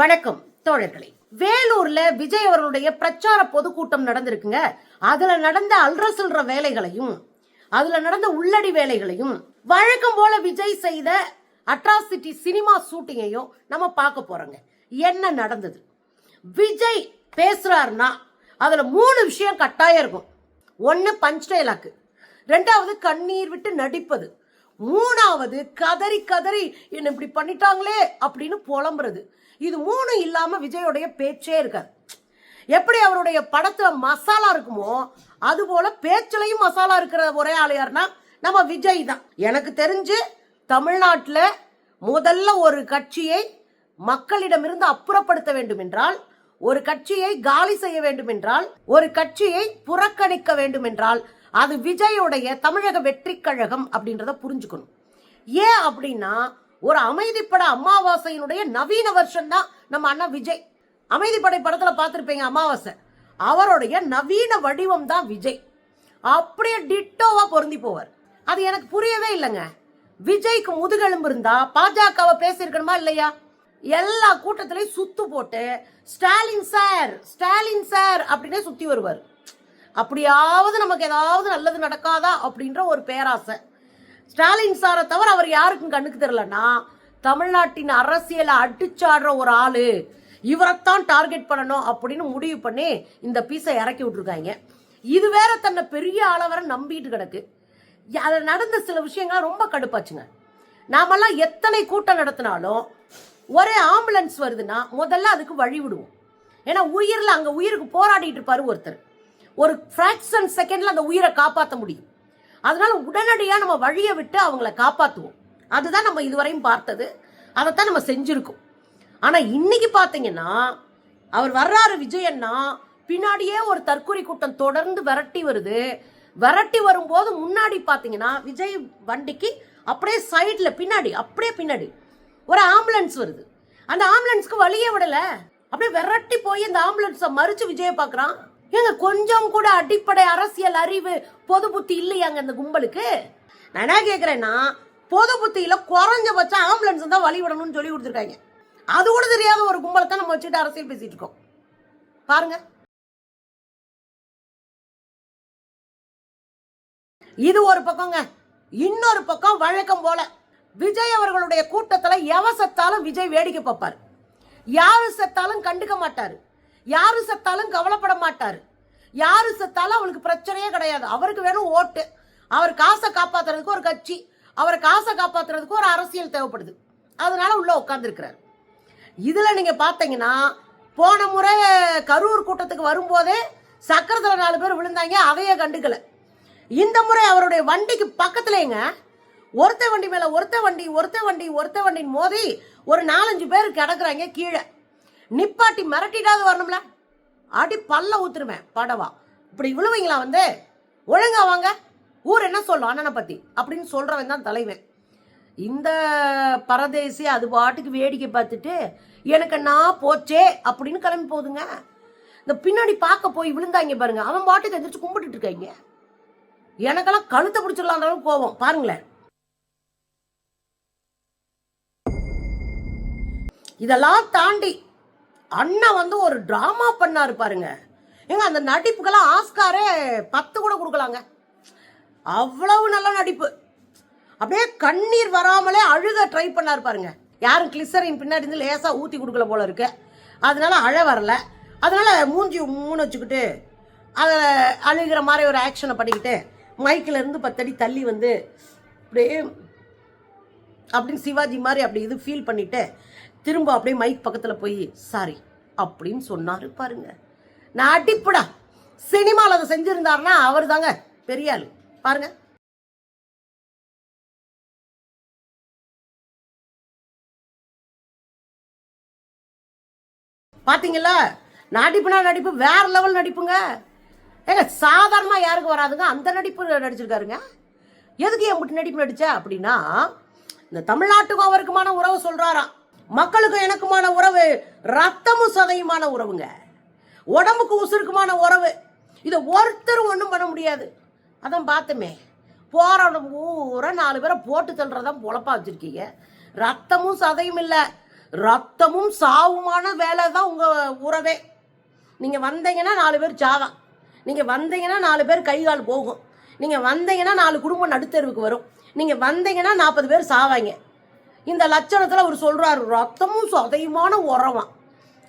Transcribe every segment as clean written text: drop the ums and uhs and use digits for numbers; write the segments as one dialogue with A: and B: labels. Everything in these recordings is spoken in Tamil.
A: வணக்கம் தோழர்களே. வேலூர்ல விஜய் அவர்களுடைய பிரச்சார பொதுக்கூட்டம் நடந்திருக்குங்க. அதுல நடந்த அல்றசில்ற வேலைகளையும் அதுல நடந்த உள்ளடி வேலைகளையும் வழக்கம் போல விஜய் செய்த அட்ராசிட்டி சினிமா ஷூட்டிங்கையும் நம்ம பார்க்க போறோங்க. என்ன நடந்தது? விஜய் பேசுறாருன்னா அதுல 3 விஷயம் கட்டாயம் இருக்கும். 1 பஞ்ச் டைலாக், 2வது கண்ணீர் விட்டு நடிப்பது, 3வது கதறி கதறி என்ன இப்படி பண்ணிட்டாங்களே அப்படின்னு புலம்புறது. இது 3 இல்லாம விஜயோடைய பேச்சே இருக்காது. எப்படி அவருடைய படத்துல மசாலா இருக்குமோ அது போல பேச்சிலையும் மசாலா இருக்கிற ஒரே ஆள் யாருன்னா நம்ம விஜய் தான். எனக்கு தெரிஞ்சு தமிழ்நாட்டுல முதல்ல ஒரு கட்சியை மக்களிடமிருந்து அப்புறப்படுத்த வேண்டும் என்றால், ஒரு கட்சியை காலி செய்ய வேண்டும் என்றால், ஒரு கட்சியை புறக்கணிக்க வேண்டும் என்றால் அது விஜயோடைய தமிழக வெற்றி கழகம் அப்படின்றத புரிஞ்சுக்கணும். ஏன் அப்படின்னா, ஒரு அமைதிப்பட அமாவாசையினுடைய நவீன வருஷன் தான் நம்ம அண்ணா விஜய். அமைதிப்படை படத்துல பார்த்திருப்பீங்க, அமாவாசை அவருடைய நவீன வடிவம் தான் விஜய். அப்படியே டிட்டோவா பொருந்தி போவார். அது எனக்கு புரியவே இல்லைங்க. விஜய்க்கு முதுகெலும்பு இருந்தா பாஜகவை பேசியிருக்கணுமா இல்லையா? எல்லா கூட்டத்திலையும் சுத்து போட்டு ஸ்டாலின் சார் ஸ்டாலின் சார் அப்படின்னே சுத்தி வருவார். அப்படியாவது நமக்கு ஏதாவது நல்லது நடக்காதா அப்படின்ற ஒரு பேராசை. ஸ்டாலின் சாரை தவிர அவர் யாருக்கும் கண்ணுக்கு தெரியலன்னா, தமிழ்நாட்டின் அரசியலை அடிச்சாடுற ஒரு ஆளு இவரைத்தான் டார்கெட் பண்ணணும் அப்படின்னு முடிவு பண்ணி இந்த பீஸை இறக்கி விட்டுருக்காங்க. இது வேற தன்னை பெரிய ஆளவரை நம்பிட்டு கிடக்கு. அதில் நடந்த சில விஷயங்கள் ரொம்ப கடுப்பாச்சுங்க. நாமெல்லாம் எத்தனை கூட்டம் நடத்தினாலும் ஒரே ஆம்புலன்ஸ் வருதுன்னா முதல்ல அதுக்கு வழி விடுவோம். ஏன்னா உயிரில் அங்கே உயிருக்கு போராடிட்டு இருப்பாரு ஒருத்தர். ஒரு ஃபிராக்ஷன் செகண்ட்ல அந்த உயிரை காப்பாற்ற முடியும். அதனால உடனடியாக நம்ம வழியை விட்டு அவங்கள காப்பாற்றுவோம். அதுதான் நம்ம இதுவரையும் பார்த்தது. அதைத்தான் நம்ம செஞ்சிருக்கோம். ஆனால் இன்னைக்கு பார்த்தீங்கன்னா அவர் வர்றாரு விஜயன்னா, பின்னாடியே ஒரு தற்கொலை கூட்டம் தொடர்ந்து விரட்டி வருது. விரட்டி வரும்போது முன்னாடி பார்த்தீங்கன்னா விஜய் வண்டிக்கு அப்படியே சைடில் பின்னாடி ஒரு ஆம்புலன்ஸ் வருது. அந்த ஆம்புலன்ஸ்க்கு வழியே விடல. அப்படியே விரட்டி போய் அந்த ஆம்புலன்ஸை மறிச்சு விஜயை பார்க்குறான். ஏங்க, கொஞ்சம் கூட அடிப்படை அரசியல் அறிவு பொது புத்தி இல்லையாங்க இந்த கும்பலுக்கு? நான் என்ன கேட்கிறேன்னா, பொது புத்தியில குறைஞ்சபட்சம் ஆம்புலன்ஸ் தான் வழி விடணும்னு சொல்லி கொடுத்துருக்காங்க. அது கூட தெரியாத ஒரு கும்பலை தான் நம்ம வச்சுட்டு அரசியல் பேசிட்டு இருக்கோம். பாருங்க, இது ஒரு பக்கங்க. இன்னொரு பக்கம் வழக்கம் போல விஜய் அவர்களுடைய கூட்டத்துல எவ செத்தாலும் விஜய் வேடிக்கை பார்ப்பார். யாரு செத்தாலும் கண்டுக்க மாட்டாரு. யாரு செத்தாலும் கவலைப்பட மாட்டாரு. யாரு செத்தாலும் அவளுக்கு பிரச்சனையே கிடையாது. அவருக்கு வேணும் ஓட்டு. அவர் காசை காப்பாத்துறதுக்கு ஒரு கட்சி, அவர் காசை காப்பாத்துறதுக்கு ஒரு அரசியல் தேவைப்படுது. அதனால உள்ள உட்கார்ந்து இருக்கிறார். இதுல நீங்க பாத்தீங்கன்னா, போன முறை கரூர் கூட்டத்துக்கு வரும்போதே சக்கரத்துல 4 பேர் விழுந்தாங்க, அதையே கண்டுக்கல. இந்த முறை அவருடைய வண்டிக்கு பக்கத்துலேங்க ஒருத்த வண்டி மேல ஒருத்த வண்டி மோதி ஒரு 4-5 பேர் கிடக்குறாங்க கீழே. நிப்பாட்டி மிரட்டிட்டாவது வரணும்ல. அடி பல்ல ஊத்துருவேன் படவா. இப்படி விழுவீங்களா? வந்து ஒழுங்கா வாங்க, ஊர் என்ன சொல்லும் அண்ணனை பத்தி அப்படின்னு சொல்றவன் தான் தலைவன். இந்த பரதேசி அது பாட்டுக்கு வேடிக்கை பார்த்துட்டு எனக்கு நான் போச்சே அப்படின்னு கிளம்பி போகுதுங்க. இந்த பின்னாடி பார்க்க போய் விழுந்தாங்க பாருங்க, அவன் பாட்டுக்கு எந்திரிச்சு கும்பிட்டுட்டு இருக்காங்க. எனக்கெல்லாம் கழுத்தை பிடிச்சிடலாம் போவோம் பாருங்களேன். இதெல்லாம் தாண்டி அண்ணா வந்து ஒரு டிராமா பண்ணாரு பாருங்க. ஏங்க, அந்த நடிப்புக்கெல்லாம் ஆஸ்காரே 10 கூட கொடுக்கலாங்க. அவ்வளவு நல்ல நடிப்பு. அப்படியே கண்ணீர் வராமலே அழுக ட்ரை பண்ணாரு பாருங்க. யாரும் கிளிசரின் பின்னாடி இருந்து லேசா ஊத்தி கொடுக்கல போல இருக்கு. அதனால அழ வரல. அதனால மூஞ்சி வச்சுக்கிட்டு அதை அழுகிற மாதிரி ஒரு ஆக்ஷனை பண்ணிக்கிட்டு மைக்கில் இருந்து 10 அடி தள்ளி வந்து அப்படியே அப்படின்னு சிவாஜி மாதிரி அப்படி இது ஃபீல் பண்ணிட்டு திரும்ப அப்படியே மைக் பக்கத்தில் போய் சாரி அப்படின்னு சொன்னாரு பாருங்க. நான் அடிப்புடா. சினிமாவில் அதை செஞ்சிருந்தாருன்னா அவர் தாங்க பெரிய ஆளு. பாருங்க, பாத்தீங்களா? நடிப்பு வேற லெவல் நடிப்புங்க. ஏங்க, சாதாரணமா யாருக்கு வராதுங்க அந்த நடிப்பு நடிச்சிருக்காருங்க. எதுக்கு என் நடிப்பு நடிச்சா அப்படின்னா, இந்த தமிழ்நாட்டுக்கும் அவருக்குமான உறவு சொல்றாராம். மக்களுக்கும் எனக்குமான உறவு ரத்தமும் சதையுமான உறவுங்க. உடம்புக்கு உசுருக்குமான உறவு. இதை ஒருத்தரும் ஒன்றும் பண்ண முடியாது. அதான் பார்த்துமே, போராட ஊரை 4 பேரை போட்டு தள்ளுறதான் பொழப்பா வச்சிருக்கீங்க. ரத்தமும் சதையும் இல்லை, ரத்தமும் சாவுமான வேலை தான் உங்க உறவே. நீங்க வந்தீங்கன்னா 4 பேர் சாவான், நீங்க வந்தீங்கன்னா 4 பேர் கை கால் போகும், நீங்க வந்தீங்கன்னா 4 குடும்பம் நடுத்தெருவுக்கு வரும், நீங்க வந்தீங்கன்னா 40 பேர் சாவாங்க. இந்த லட்சணத்துல அவர் சொல்றாரு ரத்தமும் சதையுமான உறவான்.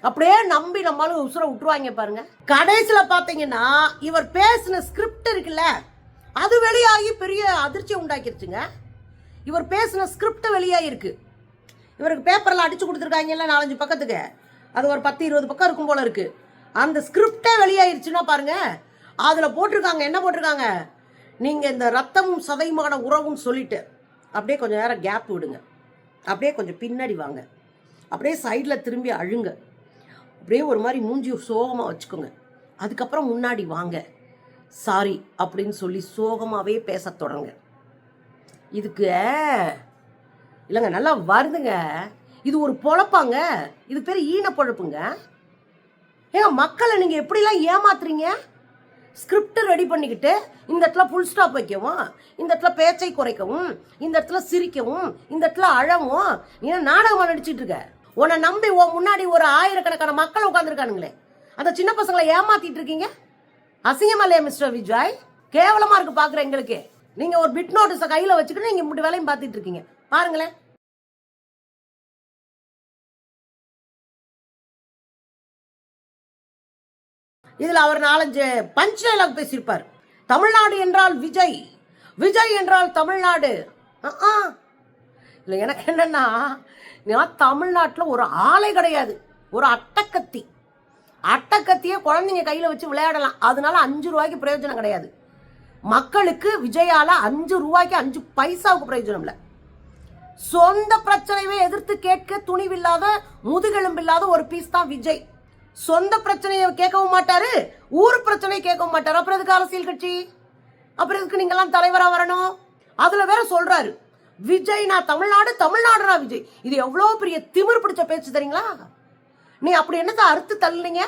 A: அப்படியே நம்பி நம்மளும் உசுர விட்டுருவாங்க பாருங்க. கடைசியில பாத்தீங்கன்னா இவர் பேசின ஸ்கிரிப்ட் இருக்குல்ல, அது வெளியாகி பெரிய அதிர்ச்சி உண்டாக்கிருச்சுங்க. இவர் பேசின ஸ்கிரிப்ட் வெளியாகிருக்கு. இவருக்கு பேப்பர்ல அடிச்சு கொடுத்துருக்காங்கல்ல 4-5 பக்கத்துக்கு, அது ஒரு 10-20 பக்கம் இருக்கும் போல இருக்கு. அந்த ஸ்கிரிப்டே வெளியாயிருச்சுன்னா பாருங்க, அதுல போட்டிருக்காங்க, என்ன போட்டிருக்காங்க, நீங்க இந்த ரத்தமும் சதையுமான உறவுன்னு சொல்லிட்டு அப்படியே கொஞ்சம் நேரம் கேப் விடுங்க, அப்படியே கொஞ்சம் பின்னாடி வாங்க, அப்படியே சைடில் திரும்பி அழுங்க, அப்படியே ஒரு மாதிரி மூஞ்சி சோகமாக வச்சுக்கோங்க, அதுக்கப்புறம் முன்னாடி வாங்க, சாரி அப்படின்னு சொல்லி சோகமாகவே பேச தொடங்க. இதுக்கு இல்லைங்க, நல்லா வருதுங்க. இது ஒரு பொழப்பாங்க, இது பேர் ஈன பொழப்புங்க. ஏங்க மக்களை நீங்கள் எப்படிலாம் ஏமாத்துறீங்க? ஸ்கிரிப்ட் ரெடி பண்ணிக்கிட்டு இந்த இடத்துல ஃபுல் ஸ்டாப் வைக்கவும், இந்த இடத்துல பேச்சை குறைக்கவும், இந்த இடத்துல சிரிக்கவும், இந்த இடத்துல அழவும், நீ நாடகமாக நடிச்சிட்டு இருக்க. உன்னை நம்பி முன்னாடி ஒரு 1000கணக்கான மக்கள் உட்காந்துருக்கானுங்களே, அந்த சின்ன பசங்களை ஏமாத்திட்டு இருக்கீங்க. அசிங்கமா இல்லையா மிஸ்டர் விஜய்? கேவலமா இருக்கு பாக்குற எங்களுக்கு. நீங்க ஒரு பிட் நோட்டீஸை கையில வச்சுக்கிட்டு நீங்க இப்படி வேலையும் பார்த்துட்டு இருக்கீங்க பாருங்களேன். இதுல அவர் 4-5 பஞ்ச் டைலாக் பேசியிருப்பார். தமிழ்நாடு என்றால் விஜய், விஜய் என்றால் தமிழ்நாடு. இல்லை எனக்கு என்னன்னா, நான் தமிழ்நாட்டில் ஒரு ஆளே கிடையாது, ஒரு அட்டக்கத்தி. அட்டக்கத்தியே குழந்தைங்க கையில் வச்சு விளையாடலாம், அதனால 5 ரூபாய்க்கு பிரயோஜனம் கிடையாது. மக்களுக்கு விஜயால 5 ரூபாய்க்கு 5 பைசாவுக்கு பிரயோஜனம் இல்லை. சொந்த பிரச்சனையே எதிர்த்து கேட்க துணிவில்லாத முதுகெலும்பில்லாத ஒரு பீஸ் தான் விஜய். சொந்த பிரச்சனையை கேட்கவும் மாட்டாரு, ஊர் பிரச்சனையை கேட்கவும் மாட்டாரு. அப்புறம் எதுக்கு அரசியல் கட்சி? அப்புறம் எதுக்கு நீங்கெல்லாம் தலைவரா வரணும்? அதுல வேற சொல்றாரு விஜய் நான் தமிழ்நாடு, தமிழ்நாடுனா விஜய். இது எவ்வளவு பெரிய திமிர் பிடிச்ச பேச்சு தெரியுங்களா? நீ அப்படி என்னத்தை அறுத்து தள்ளுனீங்க?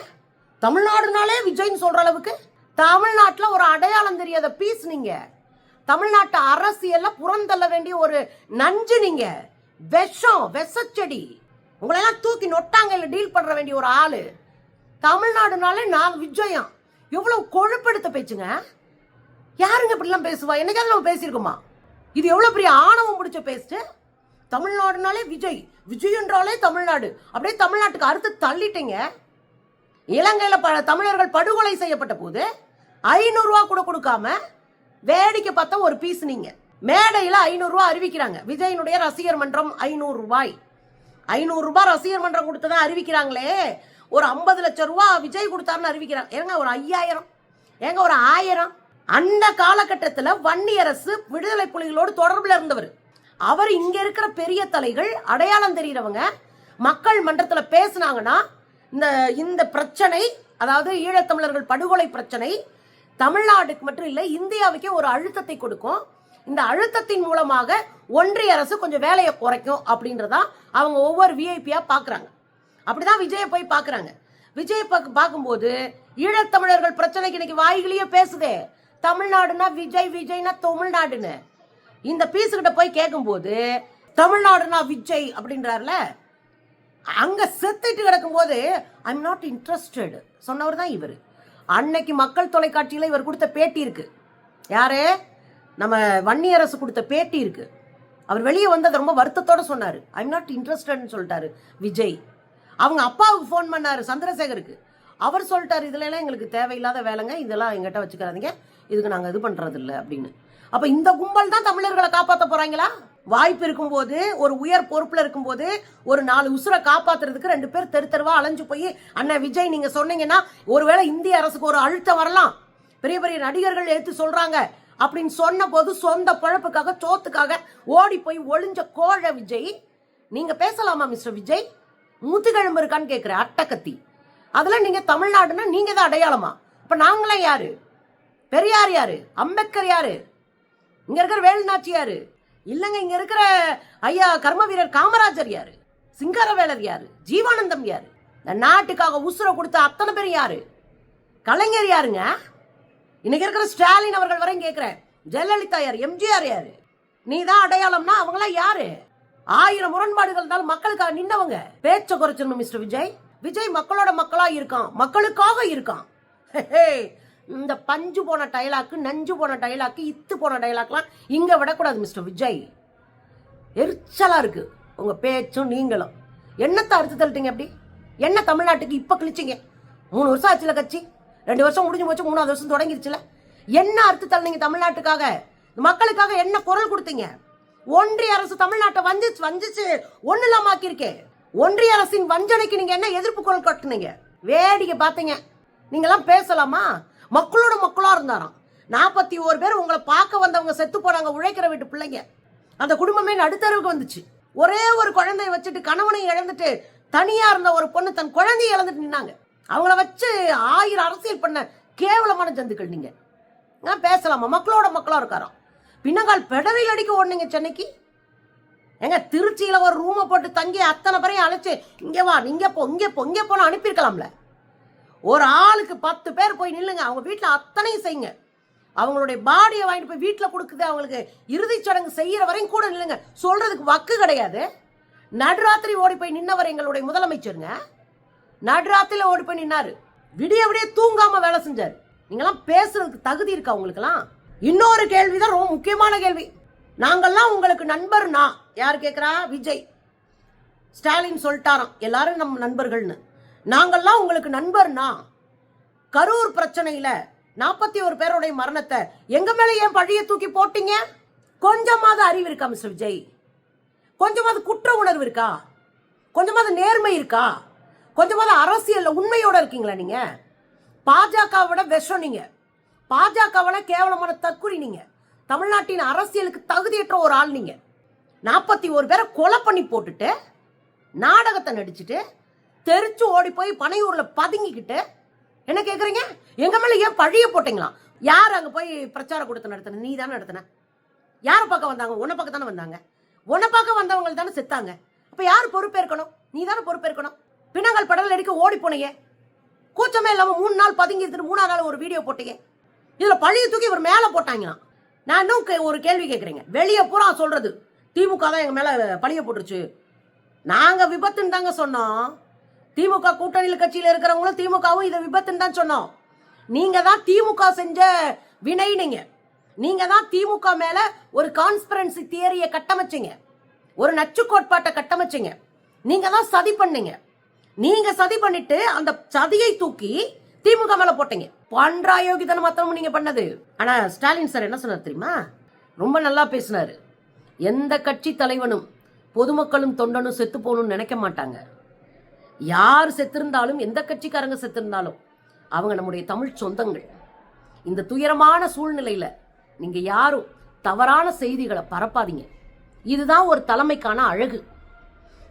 A: தமிழ்நாடுனாலே விஜய்னு சொல்ற அளவுக்கு தமிழ்நாட்டில் ஒரு அடையாளம் தெரியாத பீஸ் நீங்க. தமிழ்நாட்டு அரசியல்ல புறந்தள்ள வேண்டிய ஒரு நஞ்சு நீங்க, விஷம், விஷச்செடி. உங்களெல்லாம் தூக்கி நொட்டாங்கல்ல டீல் பண்ற வேண்டிய ஒரு ஆளு. தமிழ்நாடுனாலே நான் விஜயம். எவ்வளவு கொழுப்பெடுத்த பேச்சுங்க. யாருங்க இப்படிலாம் பேசுவா? என்னைக்காவது நம்ம பேசியிருக்கோமா? இது எவ்வளவு பெரிய ஆணவம் பிடிச்ச பேச்சு. தமிழ்நாடுனாலே விஜய், விஜய் என்றாலே தமிழ்நாடு, அப்படியே தமிழ்நாட்டுக்கு அறுத்து தள்ளிட்டீங்க. இலங்கையில தமிழர்கள் படுகொலை செய்யப்பட்ட போது 500 ரூபா கூட கொடுக்காம வேடிக்கை பார்த்த ஒரு பீஸ் நீங்க. மேடையில 500 ரூபாய் அறிவிக்கிறாங்க, விஜயனுடைய ரசிகர் மன்றம் 500 ரூபாய். 500 ரூபாய் ரசிகர் மன்றம் கொடுத்ததா அறிவிக்கிறாங்களே, ஒரு 50 லட்சம் ரூபாய் விஜய் கொடுத்தாருன்னு அறிவிக்கிறாங்க. ஏங்க ஒரு 5000, ஏங்க ஒரு 1000. அந்த காலகட்டத்தில் வன்னியரசு விடுதலை புலிகளோடு தொடர்பில் இருந்தவர். அவர் இங்க இருக்கிற பெரிய தலைகள், அடையாளம் தெரிகிறவங்க மக்கள் மன்றத்தில் பேசினாங்கன்னா இந்த பிரச்சனை, அதாவது ஈழத்தமிழர்கள் படுகொலை பிரச்சனை தமிழ்நாடுக்கு மட்டும் இல்லை இந்தியாவுக்கே ஒரு அழுத்தத்தை கொடுக்கும். இந்த அழுத்தத்தின் மூலமாக ஒன்றிய அரசு கொஞ்சம் வேலையை குறைக்கும் அப்படின்றதா அவங்க ஒவ்வொரு விஐபியா பாக்குறாங்க. அப்படிதான் விஜயை போய் பாக்குறாங்க. விஜய் பார்க்கும்போது ஈழத்தமிழர்கள் பிரச்சனைக்கு இன்னைக்கு வாய்களையே பேசுதே, தமிழ்நாடுனா விஜய், விஜய்னா தமிழ்நாடுன்னு. இந்த பீஸுகிட்ட போய் கேட்கும்போது தமிழ்நாடுனா விஜய் அப்படின்றாருல, அங்க செத்துட்டு கிடக்கும் போது ஐம் நாட் இன்ட்ரெஸ்டட் சொன்னவர் தான் இவர். அன்னைக்கு மக்கள் தொலைக்காட்சியில் இவர் கொடுத்த பேட்டி இருக்கு. யாரு? நம்ம வன்னியரசு கொடுத்த பேட்டி இருக்கு. அவர் வெளியே வந்தது ரொம்ப வருத்தத்தோட சொன்னாரு, ஐம் நாட் இன்ட்ரெஸ்டட்னு சொல்லிட்டாரு விஜய். அவங்க அப்பாவுக்கு ஃபோன் பண்ணாரு சந்திரசேகருக்கு, அவர் சொல்லிட்டாரு இதுல எல்லாம் எங்களுக்கு தேவையில்லாத வேலைங்க, இதெல்லாம் எங்கிட்ட வச்சுக்காதீங்க, இதுக்கு நாங்க இது பண்றது இல்லை அப்படின்னு. அப்ப இந்த கும்பல் தான் தமிழர்களை காப்பாற்ற போறாங்களா? வாய்ப்பு இருக்கும்போது, ஒரு உயர் பொறுப்புல இருக்கும்போது, ஒரு 4 உசுரை காப்பாத்துறதுக்கு 2 பேர் தெருவா அலைஞ்சு போய் அண்ணா விஜய் நீங்க சொன்னீங்கன்னா ஒருவேளை இந்திய அரசுக்கு ஒரு அழுத்தம் வரலாம், பெரிய பெரிய நடிகர்கள் எடுத்து சொல்றாங்க அப்படின்னு சொன்ன போது சொந்த பழப்புக்காக சோத்துக்காக ஓடி போய் ஒளிஞ்ச கோழ விஜய் நீங்க பேசலாமா மிஸ்டர் விஜய்? முதுகெலும்பு இருக்கான்னு கேட்கிற அட்டக்கத்தி. அதுல நீங்க தமிழ்நாடுன்னா நீங்க தான் அடையாளமா? இப்ப நாங்களாம் யாரு? பெரியார் யாரு? அம்பேத்கர் யாரு? இங்க இருக்கிற வேலுநாச்சி யாரு? இல்லங்க இங்க இருக்கிற ஐயா கர்ம வீரர் காமராஜர் யாரு? சிங்காரவேலர் யாரு? ஜீவானந்தம் யாரு? இந்த நாட்டுக்காக உசுர கொடுத்த அத்தனை பேர் யாரு? கலைஞர் யாருங்க? இன்னைக்கு இருக்கிற ஸ்டாலின் அவர்கள் வரையும் கேட்கிறேன், ஜெயலலிதா யாரு? எம்ஜிஆர் யாரு? நீ தான் அடையாளம்னா அவங்களாம் யாரு? 1000 முரண்பாடுகள் இருந்தாலும் மக்களுக்காக நின்னவங்க. பேச்ச குறைச்சிடணும் மிஸ்டர் விஜய். விஜய் மக்களோட மக்களா இருக்கான், மக்களுக்காக இருக்கான். இந்த பஞ்சு போன டைலாக்கு, நஞ்சு போன டைலாக்கு, இத்து போன டைலாக்லாம் இங்க விடக்கூடாது மிஸ்டர் விஜய். எரிச்சலா இருக்கு உங்க பேச்சும் நீங்களும். என்னத்தை அறுத்து தள்ளிட்டீங்க? அப்படி என்ன தமிழ்நாட்டுக்கு இப்ப கிழிச்சிங்க? 3 வருஷம் ஆச்சுல கட்சி, 2 வருஷம் முடிஞ்சு போச்சு, 3வது வருஷம் தொடங்கிருச்சுல. என்ன அறுத்து தள்ளினீங்க தமிழ்நாட்டுக்காக? மக்களுக்காக என்ன குரல் கொடுத்தீங்க? ஒன்றிய அரசு தமிழ்நாட்டை வஞ்சிச்சு ஒண்ணு இல்லாம ஆக்கியிருக்கே. ஒன்றிய அரசின் வஞ்சனைக்கு நீங்க என்ன எதிர்ப்பு குரல் கட்டுனீங்க? வேடிக்கை பாத்தீங்க. நீங்க எல்லாம் பேசலாமா? மக்களோட மக்களா இருந்தாராம். 41 பேர் உங்களை பார்க்க வந்தவங்க செத்து போனாங்க, உழைக்கிற வீட்டு பிள்ளைங்க. அந்த குடும்பமே நடுத்தருவுக்கு வந்துச்சு. ஒரே ஒரு குழந்தைய வச்சுட்டு கணவனை இழந்துட்டு தனியா இருந்த ஒரு பொண்ணு தன் குழந்தைய இழந்துட்டு நின்னாங்க. அவங்கள வச்சு 1000 அரசியல் பண்ண கேவலமான ஜந்துக்கள் நீங்க. பேசலாமா? மக்களோட மக்களா இருக்காராம். பின்னங்கால் பெடரில் அடிக்க ஓடுனீங்க சென்னைக்கு. எங்க திருச்சியில ஒரு ரூமை போட்டு தங்கி அத்தனை பேரையும் அழைச்சு இங்க வா, இங்க போ, இங்க போ, இங்க போன அனுப்பியிருக்கலாம்ல. ஒரு ஆளுக்கு 10 பேர் போய் நில்லுங்க, அவங்க வீட்டுல அத்தனையும் செய்யுங்க. அவங்களுடைய பாடியை வாங்கிட்டு போய் வீட்டுல கொடுக்குது, அவங்களுக்கு இறுதி சடங்கு செய்யற வரையும் கூட நில்லுங்க. சொல்றதுக்கு வக்கு கிடையாது. நடுராத்திரி ஓடி போய் நின்னவர் எங்களுடைய முதலமைச்சருங்க. நடுராத்திரில ஓடி போய் நின்னாரு. விடிய விடிய தூங்காம வேலை செஞ்சாரு. நீங்கெல்லாம் பேசுறதுக்கு தகுதி இருக்கா உங்களுக்கெல்லாம்? இன்னொரு கேள்விதான் ரொம்ப முக்கியமான கேள்வி. நாங்கெல்லாம் உங்களுக்கு நண்பர்னா யார் கேட்கிறா? விஜய். ஸ்டாலின் சொல்லிட்டாராம் எல்லாரும் நம்ம நண்பர்கள்னு. நாங்கெல்லாம் உங்களுக்கு நண்பர்னா கரூர் பிரச்சனையில 41 பேருடைய மரணத்தை எங்க மேல ஏன் பழிய தூக்கி போட்டீங்க? கொஞ்சமாவது அறிவு இருக்கா மிஸ்டர் விஜய்? கொஞ்சமாவது குற்ற உணர்வு இருக்கா? கொஞ்சமாவது நேர்மை இருக்கா? கொஞ்சமாவது அரசியல்ல உண்மையோட இருக்கீங்களா? நீங்க பாஜகவோட விஷம். நீங்க பாஜகவோட கேவலமான தற்குறி. நீங்க தமிழ்நாட்டின் அரசியலுக்கு தகுதியற்ற ஒரு ஆள். நீங்க 41 பேரை கொலை பண்ணி போட்டுட்டு நாடகத்தை நடிச்சுட்டு தெரிச்சு ஓடி போய் பனையூர்ல பதுங்கிக்கிட்டு என்ன கேக்குறீங்க? எங்க மேல ஏன் பழிய போட்டீங்களா? யார் அங்க போய் பிரச்சார கூட்டத்தை நடத்தின? நீ தானே நடத்தின. யார பார்க்க வந்தாங்க? உன்னை பார்க்க தானே வந்தாங்க. உன்னை பார்க்க வந்தவங்க தானே செத்தாங்க. அப்ப யார் பொறுப்பேற்கணும்? நீ தானே பொறுப்பேற்கணும். பின்னங்கால் படல் அடிக்க ஓடி போனீங்க. கூச்சமே இல்லாம 3 நாள் பதுங்கி இருந்துட்டு 3ஆவது நாள் ஒரு வீடியோ போட்டீங்க. இதுல பழிய தூக்கி இவர் மேல போட்டாங்களாம். நான் இன்னும் ஒரு கேள்வி கேட்கறேங்க. வெளியே பூரா சொல்றது திமுக தான் எங்க மேல பழிய போட்டுருச்சு. நாங்க விபத்துன்னு தாங்க சொன்னோம். திமுக கூட்டணியில் கட்சியில் இருக்கிறவங்களும் திமுகவும் இதை விபத்துன்னு தான் சொன்னோம். நீங்க தான் திமுக செஞ்ச வினை. நீங்க தான் திமுக மேல ஒரு கான்ஸ்பிரன்சி தியரியை கட்டமைச்சீங்க, ஒரு நச்சு கோட்பாட்டை கட்டமைச்சீங்க. நீங்க தான் சதி பண்ணீங்க. நீங்க சதி பண்ணிட்டு அந்த சதியை தூக்கி திமுக மேல போட்டீங்க. பன்றாயோகிதனம் மாத்திரம் நீங்க பண்ணது. ஆனா ஸ்டாலின் சார் என்ன சொன்னார் தெரியுமா? ரொம்ப நல்லா பேசினாரு. எந்த கட்சி தலைவனும் பொதுமக்களும் தொண்டனும் செத்து போகணும்னு நினைக்க மாட்டாங்க. யார் செத்திருந்தாலும், எந்த கட்சிக்காரங்க செத்திருந்தாலும் அவங்க நம்முடைய தமிழ் சொந்தங்கள். இந்த துயரமான சூழ்நிலையில நீங்க யாரும் தவறான செய்திகளை பரப்பாதீங்க. இதுதான் ஒரு தலைமைக்கான அழகு.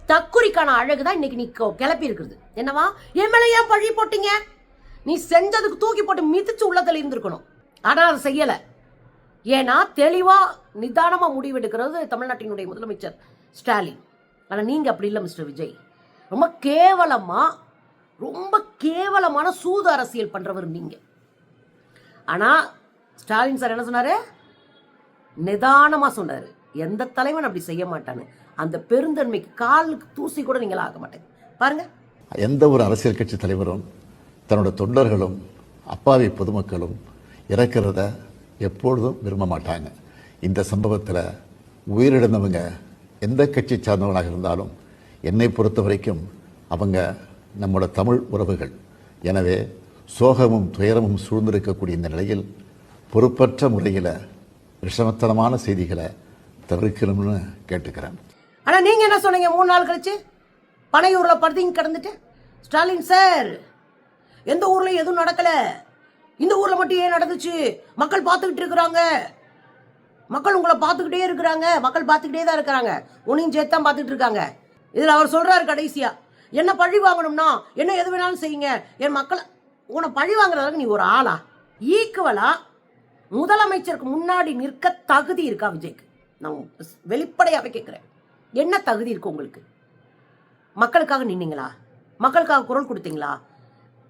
A: தக்குரிக்கான அழகுதான் இன்னைக்கு நீ கிளப்பி இருக்குது. என்னவா? என் மேல ஏன் பழி போட்டீங்க? நீ செஞ்சதுக்கு தூக்கி போட்டு மிதிச்சு உள்ளத்துல இருந்திருக்கணும். ஆனா அதை செய்யல. ஏன்னா தெளிவா நிதானமா முடிவெடுக்கிறது தமிழ்நாட்டினுடைய முதலமைச்சர் ஸ்டாலின். ஆனா நீங்க அப்படி இல்லை மிஸ்டர் விஜய். ரொம்ப கேவலமான சூது அரசியல் பண்றவர் நீங்க. ஆனா ஸ்டாலின் சார் என்ன சொன்னாரு? நிதானமா சொன்னாரு. எந்த தலைவன் அப்படி செய்ய மாட்டான்னு. அந்த பெருந்தன்மைக்கு காலுக்கு தூசி கூட நீங்கள ஆக மாட்டேங்க. பாருங்க,
B: எந்த ஒரு அரசியல் கட்சி தலைவரும் தன்னோட தொண்டர்களும் அப்பாவி பொதுமக்களும் இறக்கிறத எப்பொழுதும் விரும்ப மாட்டாங்க. இந்த சம்பவத்தில் உயிரிழந்தவங்க எந்த கட்சி சார்ந்தவர்களாக இருந்தாலும் என்னை பொறுத்த வரைக்கும் அவங்க நம்மளோட தமிழ் உறவுகள். எனவே சோகமும் துயரமும் சூழ்ந்திருக்கக்கூடிய இந்த நிலையில் பொறுப்பற்ற முறையில் விஷமத்தனமான செய்திகளை தவிர்க்கணும்னு கேட்டுக்கிறேன்.
A: ஆனா நீங்க என்ன சொன்னீங்க? 3 நாள் கழிச்சு பனையூர்ல படுத்திங்க கிடந்துட்டு, ஸ்டாலின் சார் எந்த ஊர்ல எதுவும் நடக்கல, இந்த ஊர்ல மட்டும் ஏன் நடந்துச்சு? மக்கள் பார்த்துக்கிட்டு இருக்கிறாங்க, மக்கள் உங்களை பார்த்துக்கிட்டே இருக்கிறாங்க, மக்கள் பார்த்துக்கிட்டே தான் இருக்கிறாங்க, உன்னையும் சேர்த்தான் பார்த்துக்கிட்டு இருக்காங்க. இதுல அவர் சொல்றாரு கடைசியா, என்ன பழி வாங்கணும்னா என்ன எது வேணாலும் செய்யுங்க, என் மக்களை. உன்னை பழி வாங்குறதுக்கு நீ ஒரு ஆளா? ஈக்குவலா முதலமைச்சருக்கு முன்னாடி நிற்க தகுதி இருக்கா விஜய்க்கு? நான் வெளிப்படையாவே கேட்கிறேன். என்ன தகுதி இருக்கு உங்களுக்கு? மக்களுக்காக நின்னீங்களா? மக்களுக்காக குரல் கொடுத்தீங்களா?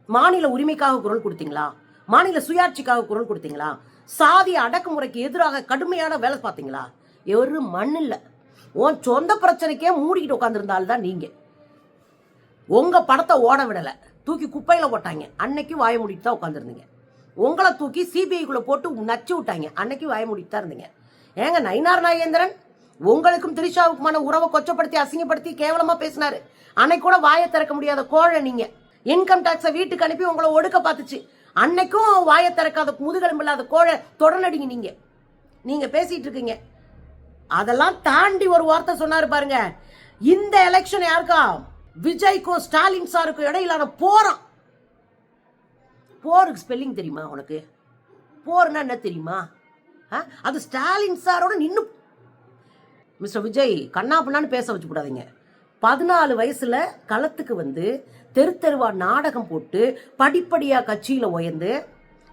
A: மாநில உரிமைக்காக குரல் கொடுத்தீங்களா? மாநில சுயாட்சிக்காக குரல் கொடுத்தீங்களா? சாதி அடக்குமுறைக்கு எதிராக கடுமையான வேலை பார்த்தீங்களா? ஒரு மண் இல்ல. உன் சொந்த பிரச்சனைக்கே மூடிக்கிட்டு உட்காந்துருந்தால் தான் நீங்க. உங்க படத்தை ஓட விடல, தூக்கி குப்பையில போட்டாங்க, அன்னைக்கு வாய மூடிட்டு தான் உட்காந்துருந்தீங்க. உங்களை தூக்கி சிபிஐக்குள்ள போட்டு நச்சு விட்டாங்க, அன்னைக்கு வாய மூடிட்டு தான் இருந்தீங்க. ஏங்க நயினார் நாகேந்திரன் உங்களுக்கும் திரிஷாவுக்குமான உறவை கொச்சப்படுத்தி அசிங்கப்படுத்தி கேவலமா பேசினாரு, அன்னைக்கு கூட வாயை திறக்க முடியாத கோழை நீங்க. இன்கம் டாக்ஸை வீட்டுக்கு அனுப்பி உங்களை ஒடுக்க பார்த்துச்சு, அன்னைக்கும் வாயை திறக்காத முதுகெலும்பு இல்லாத கோழை தொடர்நடிங்க நீங்க. நீங்க பேசிட்டு இருக்கீங்க. அதெல்லாம் தாண்டி ஒரு வார்த்தை சொன்னாரு பாருங்க, இந்த எலெக்ஷன் யாருக்கா, விஜய்க்கும் ஸ்டாலின் சாருக்கும் இடையிலான போராம். போருக்கு ஸ்பெல்லிங் தெரியுமா உனக்கு? போர்னா என்ன தெரியுமா? அது ஸ்டாலின் சாரோட நின்னு. மிஸ்டர் விஜய் கண்ணா பண்ணான்னு பேச வச்சு கூடாதீங்க. 14 வயசுல களத்துக்கு வந்து தெரு தெருவா நாடகம் போட்டு படிப்படியா கட்சியில உயர்ந்து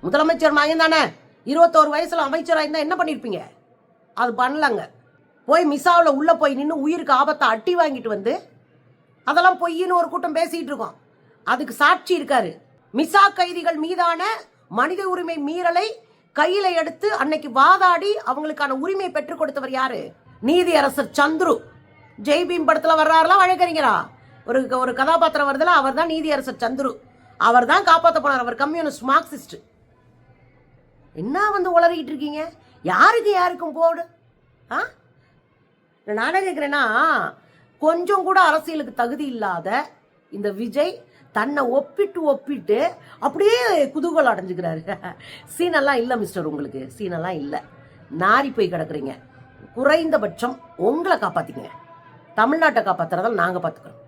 A: முதலமைச்சர் மகன் தானே. 21 வயசுல அமைச்சராக இருந்தா என்ன பண்ணிருப்பீங்க? அது பண்ணலங்க. போய் மிசாவில் உள்ள போய் நின்று உயிருக்கு ஆபத்தை அட்டி வாங்கிட்டு வந்து அதெல்லாம் பொய்ன்னு ஒரு கூட்டம் பேசிட்டு இருக்கோம். அதுக்கு சாட்சி இருக்காரு. மிசா கைதிகள் மீதான மனித உரிமை மீறலை கையில எடுத்து அன்னைக்கு வாதாடி அவங்களுக்கான உரிமையை பெற்றுக் கொடுத்தவர் யாரு? நீதி அரசர் சந்துரு. ஜெய்பீம் படத்துல வர்றாருலாம் வழக்கறிஞரா, ஒரு கதாபாத்திரம் வருதுல, அவர் தான் நீதி அரசர் சந்துரு. அவர் தான் காப்பாற்ற போனார். அவர் கம்யூனிஸ்ட் மார்க்சிஸ்ட். என்ன வந்து உளறிக்கிட்டு இருக்கீங்க? யாருக்கும் போடு. நான் கேட்கிறேன்னா, கொஞ்சம் கூட அரசியலுக்கு தகுதி இல்லாத இந்த விஜய் தன்னை ஒப்பிட்டு அப்படியே குதூகலம் அடைஞ்சுக்கிறாரு. சீனெல்லாம் இல்லை மிஸ்டர், உங்களுக்கு சீனெல்லாம் இல்லை. நாரி போய் கிடக்குறீங்க. குறைந்தபட்சம் உங்களை காப்பாத்திக்கங்க. தமிழ்நாட்டை காப்பாத்துறதால நாங்க பாத்துக்கிறோம்.